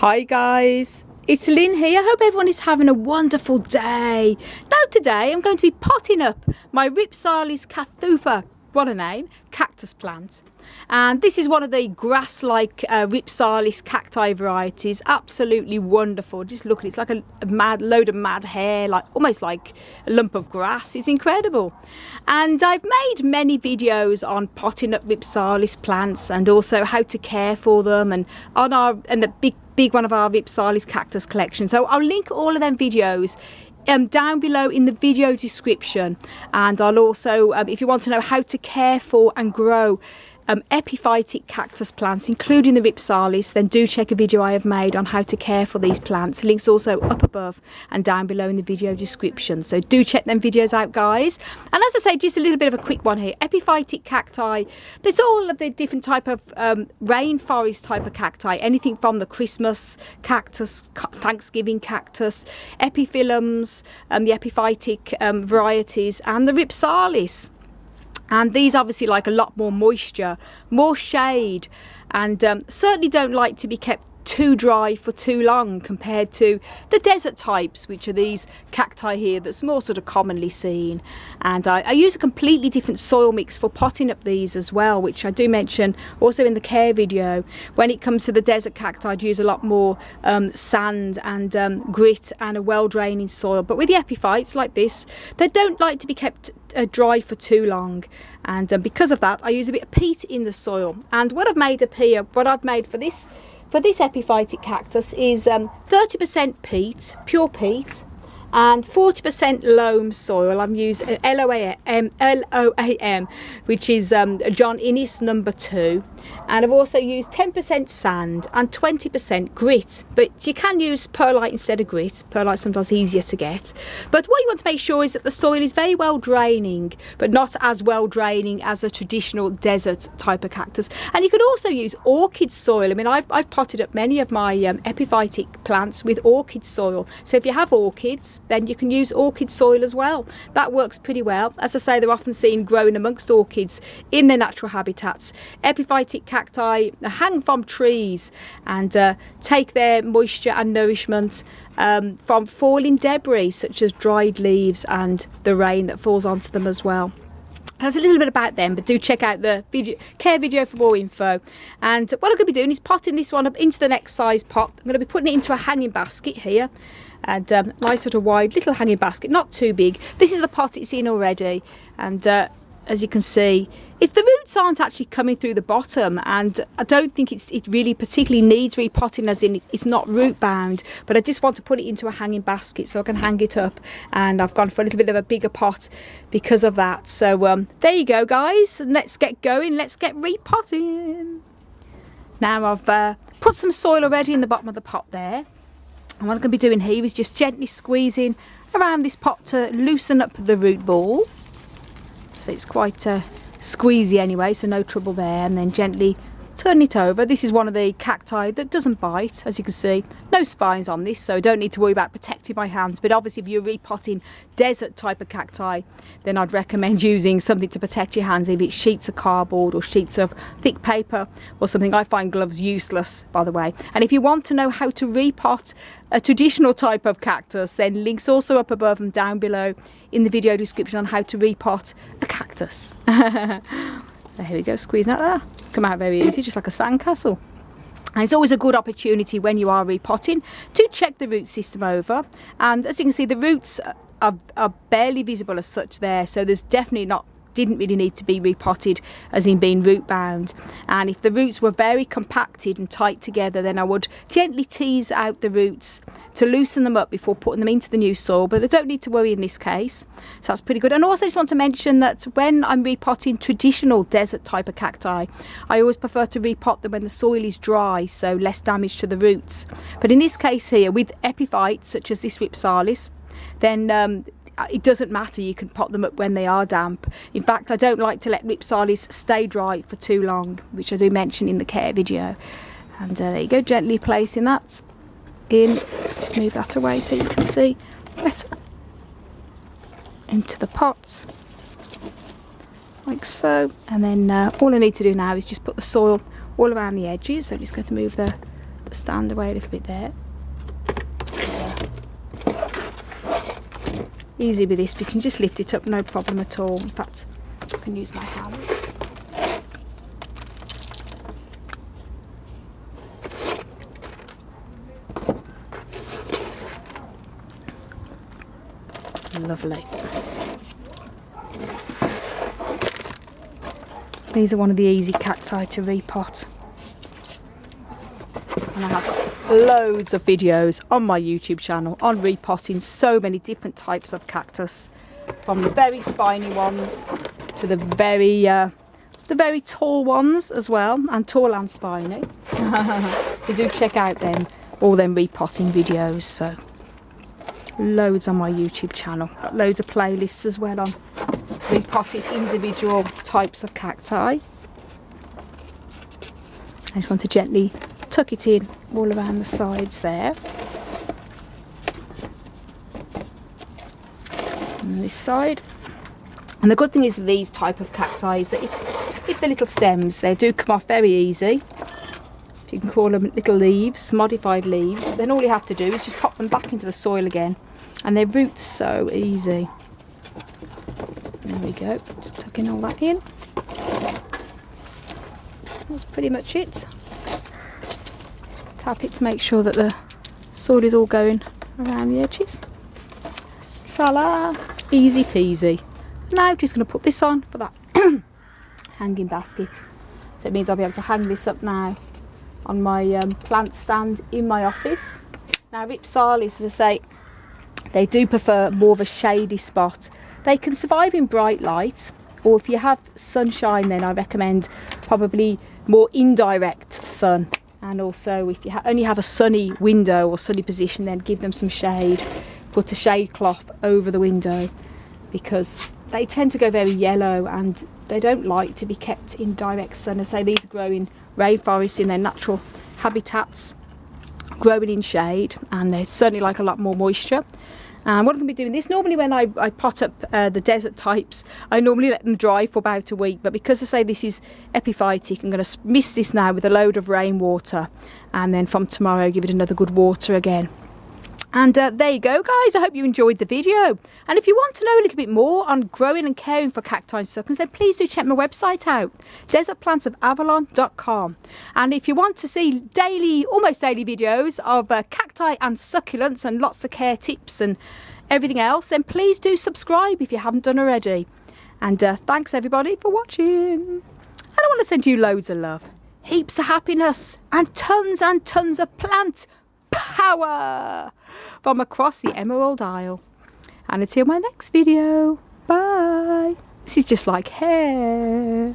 Hi guys, it's Lynn here. I hope everyone is having a wonderful day. Now today I'm going to be potting up my Rhipsalis cassutha, what a name, cactus plant. And this is one of the grass-like Rhipsalis cacti varieties. Absolutely wonderful. Just look at it, it's like a load of mad hair, like almost like a lump of grass. It's incredible. And I've made many videos on potting up Rhipsalis plants and also how to care for them, and the big one of our Rhipsalis cactus collection. So I'll link all of them videos down below in the video description, and I'll also if you want to know how to care for and grow epiphytic cactus plants, including the Rhipsalis, then do check a video I have made on how to care for these plants. Links also up above and down below in the video description, so do check them videos out, guys. And as I say, just a little bit of a quick one here. Epiphytic cacti, there's all of the different type of rainforest type of cacti, anything from the Christmas cactus, Thanksgiving cactus, epiphyllums, the epiphytic varieties, and the Rhipsalis. And these obviously like a lot more moisture, more shade, and certainly don't like to be kept too dry for too long compared to the desert types, which are these cacti here that's more sort of commonly seen. And I use a completely different soil mix for potting up these as well, which I do mention also in the care video. When it comes to the desert cacti, I'd use a lot more sand and grit and a well-draining soil. But with the epiphytes like this, they don't like to be kept dry for too long, and because of that I use a bit of peat in the soil. And what I've made up here, what I've made for this epiphytic cactus is 30% peat, pure peat, and 40% loam soil. I'm using LOAM, which is John Innes number 2, and I've also used 10% sand and 20% grit, but you can use perlite instead of grit. Perlite sometimes easier to get, but what you want to make sure is that the soil is very well draining, but not as well draining as a traditional desert type of cactus. And you could also use orchid soil. I mean, I've potted up many of my epiphytic plants with orchid soil, so if you have orchids, then you can use orchid soil as well. That works pretty well. As I say, they're often seen growing amongst orchids in their natural habitats. Epiphytic cacti hang from trees and take their moisture and nourishment from falling debris such as dried leaves and the rain that falls onto them as well. That's a little bit about them, but do check out the care video for more info. And what I'm going to be doing is potting this one up into the next size pot. I'm going to be putting it into a hanging basket here, and nice sort of wide little hanging basket, not too big. This is the pot it's in already, and as you can see, the roots aren't actually coming through the bottom, and I don't think it really particularly needs repotting, as in it's not root bound, but I just want to put it into a hanging basket so I can hang it up, and I've gone for a little bit of a bigger pot because of that. So there you go, guys, let's get going, let's get repotting. Now I've put some soil already in the bottom of the pot there, and what I'm going to be doing here is just gently squeezing around this pot to loosen up the root ball. So it's quite squeezy anyway, so no trouble there, and then gently turn it over. This is one of the cacti that doesn't bite, as you can see. No spines on this, so don't need to worry about protecting my hands. But obviously if you're repotting desert type of cacti, then I'd recommend using something to protect your hands, if it's sheets of cardboard or sheets of thick paper or something. I find gloves useless, by the way. And if you want to know how to repot a traditional type of cactus, then links also up above and down below in the video description on how to repot a cactus. There we go, squeezing out there. It's come out very easy, just like a sandcastle. And it's always a good opportunity when you are repotting to check the root system over. And as you can see, the roots are barely visible as such there, so there's definitely didn't really need to be repotted as in being root bound. And if the roots were very compacted and tight together, then I would gently tease out the roots to loosen them up before putting them into the new soil, but I don't need to worry in this case, so that's pretty good. And also I just want to mention that when I'm repotting traditional desert type of cacti, I always prefer to repot them when the soil is dry, so less damage to the roots. But in this case here, with epiphytes such as this Rhipsalis, then it doesn't matter, you can pot them up when they are damp. In fact, I don't like to let Rhipsalis stay dry for too long, which I do mention in the care video. And there you go, gently placing that in. Just move that away so you can see better. Into the pot, like so. And then all I need to do now is just put the soil all around the edges. So I'm just going to move the the stand away a little bit there. Easy with this, we can just lift it up, no problem at all. In fact, I can use my hands. Lovely. These are one of the easy cacti to repot. And I have loads of videos on my YouTube channel on repotting so many different types of cactus, from the very spiny ones to the very tall ones as well, and tall and spiny. So do check out them, all them repotting videos. So loads on my YouTube channel. Got loads of playlists as well on repotting individual types of cacti. I just want to gently tuck it in all around the sides there. And this side. And the good thing is these type of cacti is that if the little stems, they do come off very easy. If you can call them little leaves, modified leaves, then all you have to do is just pop them back into the soil again, and their roots so easy. There we go, just tucking all that in. That's pretty much it. Tap it to make sure that the soil is all going around the edges. Voila, easy peasy. Now I'm just going to put this on for that hanging basket. So it means I'll be able to hang this up now on my plant stand in my office. Now Rhipsalis, as I say, they do prefer more of a shady spot. They can survive in bright light, or if you have sunshine, then I recommend probably more indirect sun. And also if you only have a sunny window or sunny position, then give them some shade. Put a shade cloth over the window, because they tend to go very yellow and they don't like to be kept in direct sun. I say these grow in rainforests in their natural habitats, growing in shade, and they certainly like a lot more moisture. And what I'm going to be doing this, normally when I pot up the desert types, I normally let them dry for about a week, but because I say this is epiphytic, I'm going to mist this now with a load of rainwater, and then from tomorrow give it another good water again. And there you go, guys. I hope you enjoyed the video. And if you want to know a little bit more on growing and caring for cacti and succulents, then please do check my website out, desertplantsofavalon.com. And if you want to see daily, almost daily videos of cacti and succulents and lots of care tips and everything else, then please do subscribe if you haven't done already. And thanks everybody for watching. And I want to send you loads of love, heaps of happiness, and tons of plant power from across the Emerald Isle. And until my next video, bye. This is just like hair.